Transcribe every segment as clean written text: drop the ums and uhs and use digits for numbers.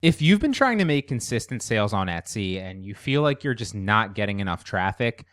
If you've been trying to make consistent sales on Etsy and you feel like you're just not getting enough traffic,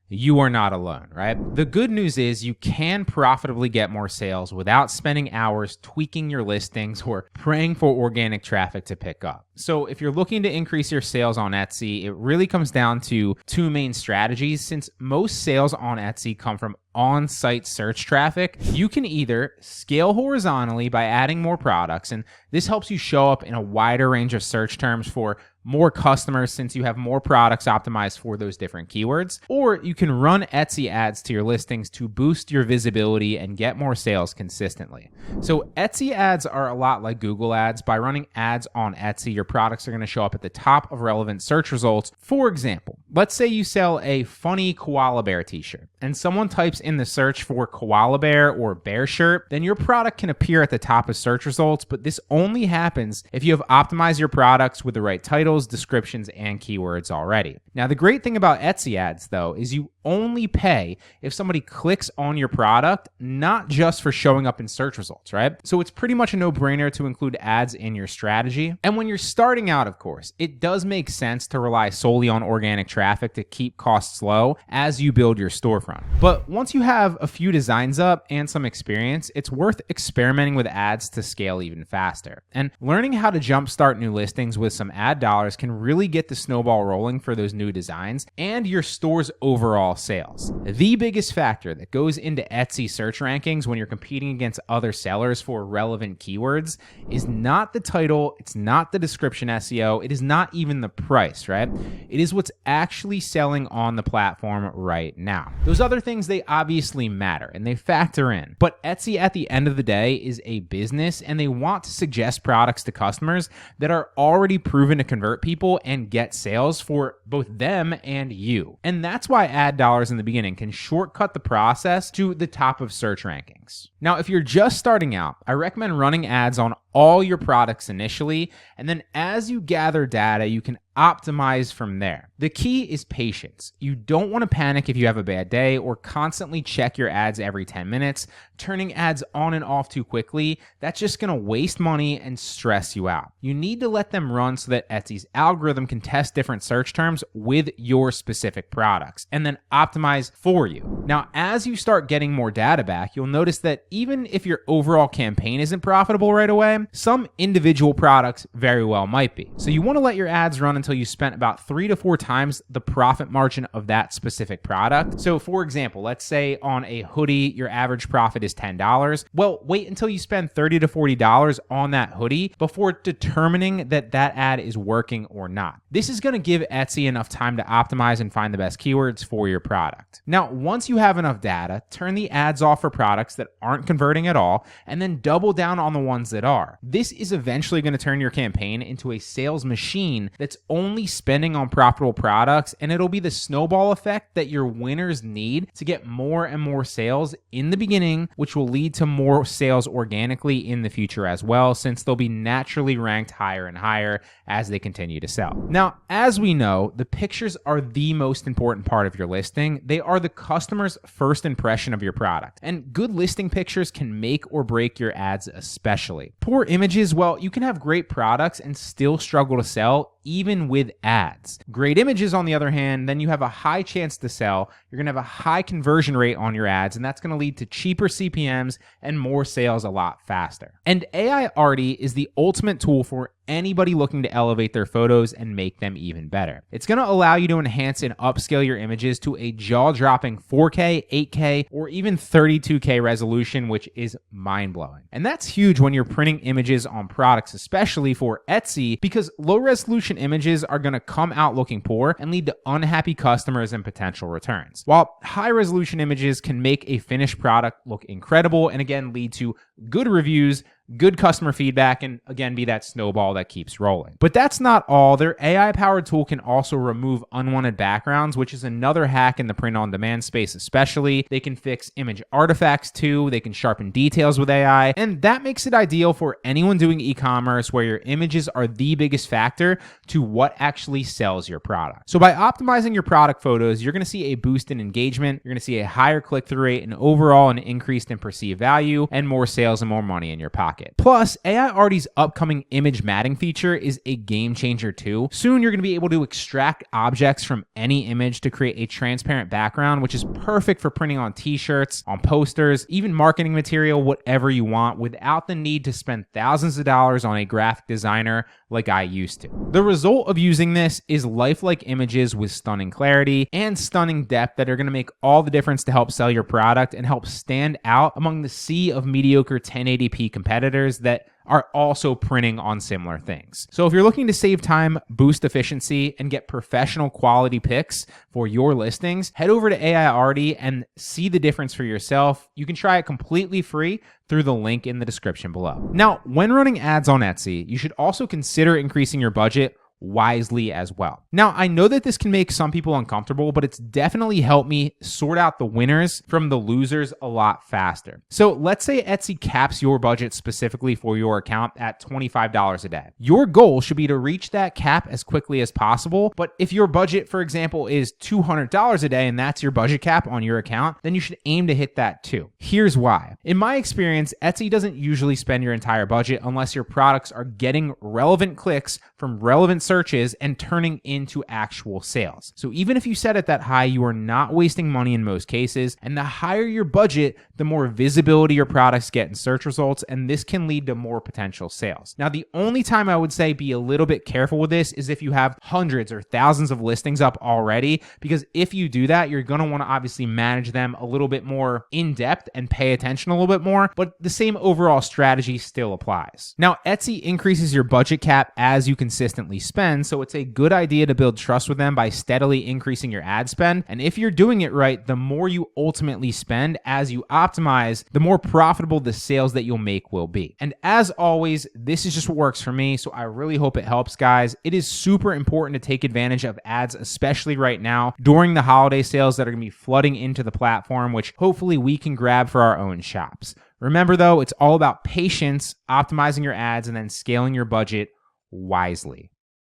you are not alone, right? The good news is you can profitably get more sales without spending hours tweaking your listings or praying for organic traffic to pick up. So if you're looking to increase your sales on Etsy, it really comes down to two main strategies. Since most sales on Etsy come from on-site search traffic, you can either scale horizontally by adding more products, and this helps you show up in a wider range of search terms for more customers since you have more products optimized for those different keywords, or you can run Etsy ads to your listings to boost your visibility and get more sales consistently. So Etsy ads are a lot like Google ads. By running ads on Etsy, your products are going to show up at the top of relevant search results. For example, let's say you sell a funny koala bear t-shirt and someone types in the search for koala bear or bear shirt, then your product can appear at the top of search results, but this only happens if you have optimized your products with the right titles, descriptions, and keywords already. Now, the great thing about Etsy ads, though, is you only pay if somebody clicks on your product, not just for showing up in search results, right? So it's pretty much a no-brainer to include ads in your strategy. And when you're starting out, of course, it does make sense to rely solely on organic traffic to keep costs low as you build your storefront. But once you have a few designs up and some experience, it's worth experimenting with ads to scale even faster. And learning how to jumpstart new listings with some ad dollars can really get the snowball rolling for those new designs and your store's overall sales. The biggest factor that goes into Etsy search rankings when you're competing against other sellers for relevant keywords is not the title, it's not the description SEO, it is not even the price, right? It is what's actually selling on the platform right now. Those other things, they obviously matter and they factor in, but Etsy at the end of the day is a business and they want to suggest products to customers that are already proven to convert people and get sales for both them and you. And that's why ad dollars in the beginning can shortcut the process to the top of search rankings. Now, if you're just starting out, I recommend running ads on all your products initially, and then as you gather data, you can optimize from there. The key is patience. You don't want to panic if you have a bad day or constantly check your ads every 10 minutes. Turning ads on and off too quickly, that's just going to waste money and stress you out. You need to let them run so that Etsy's algorithm can test different search terms with your specific products and then optimize for you. Now, as you start getting more data back, you'll notice that even if your overall campaign isn't profitable right away, some individual products very well might be. So you want to let your ads run until you spent about 3 to 4 times the profit margin of that specific product. So for example, let's say on a hoodie, your average profit is $10. Well, wait until you spend $30 to $40 on that hoodie before determining that that ad is working or not. This is going to give Etsy enough time to optimize and find the best keywords for your product. Now, once you have enough data, turn the ads off for products that aren't converting at all, and then double down on the ones that are. This is eventually going to turn your campaign into a sales machine that's only spending on profitable products, and it'll be the snowball effect that your winners need to get more and more sales in the beginning, which will lead to more sales organically in the future as well, since they'll be naturally ranked higher and higher as they continue to sell. Now, as we know, the pictures are the most important part of your listing. They are the customer's first impression of your product, and good listing pictures can make or break your ads especially. Poor images, well, you can have great products and still struggle to sell even with ads. Great images, on the other hand, then you have a high chance to sell. You're going to have a high conversion rate on your ads, and that's going to lead to cheaper CPMs and more sales a lot faster. And AI Arty is the ultimate tool for anybody looking to elevate their photos and make them even better. It's going to allow you to enhance and upscale your images to a jaw-dropping 4K, 8K, or even 32K resolution, which is mind-blowing. And that's huge when you're printing images on products, especially for Etsy, because low-resolution images are going to come out looking poor and lead to unhappy customers and potential returns. While high-resolution images can make a finished product look incredible and again lead to good reviews, good customer feedback, and again be that snowball that keeps rolling. But that's not all. Their AI-powered tool can also remove unwanted backgrounds, which is another hack in the print-on-demand space especially. They can fix image artifacts too. They can sharpen details with AI, and that makes it ideal for anyone doing e-commerce where your images are the biggest factor to what actually sells your product. So by optimizing your product photos, you're going to see a boost in engagement, you're going to see a higher click-through rate, and overall an increase in perceived value and more sales and more money in your pocket. market. Plus, AI Artie's upcoming image matting feature is a game changer too. Soon, you're going to be able to extract objects from any image to create a transparent background, which is perfect for printing on t-shirts, on posters, even marketing material, whatever you want, without the need to spend thousands of dollars on a graphic designer like I used to. The result of using this is lifelike images with stunning clarity and stunning depth that are going to make all the difference to help sell your product and help stand out among the sea of mediocre 1080p competitors that are also printing on similar things. So if you're looking to save time, boost efficiency, and get professional quality pics for your listings, head over to AI Artie and see the difference for yourself. You can try it completely free through the link in the description below. Now, when running ads on Etsy, you should also consider increasing your budget wisely as well. Now, I know that this can make some people uncomfortable, but it's definitely helped me sort out the winners from the losers a lot faster. So let's say Etsy caps your budget specifically for your account at $25 a day. Your goal should be to reach that cap as quickly as possible. But if your budget, for example, is $200 a day and that's your budget cap on your account, then you should aim to hit that too. Here's why. In my experience, Etsy doesn't usually spend your entire budget unless your products are getting relevant clicks from relevant searches and turning into actual sales. So even if you set it that high, you are not wasting money in most cases. And the higher your budget, the more visibility your products get in search results, and this can lead to more potential sales. Now, the only time I would say be a little bit careful with this is if you have hundreds or thousands of listings up already, because if you do that, you're going to want to obviously manage them a little bit more in depth and pay attention a little bit more, but the same overall strategy still applies. Now, Etsy increases your budget cap as you consistently spend, so it's a good idea to build trust with them by steadily increasing your ad spend. And if you're doing it right, the more you ultimately spend as you optimize, the more profitable the sales that you'll make will be. And as always, this is just what works for me, so I really hope it helps, guys. It is super important to take advantage of ads, especially right now during the holiday sales that are going to be flooding into the platform, which hopefully we can grab for our own shops. Remember though, it's all about patience, optimizing your ads, and then scaling your budget wisely.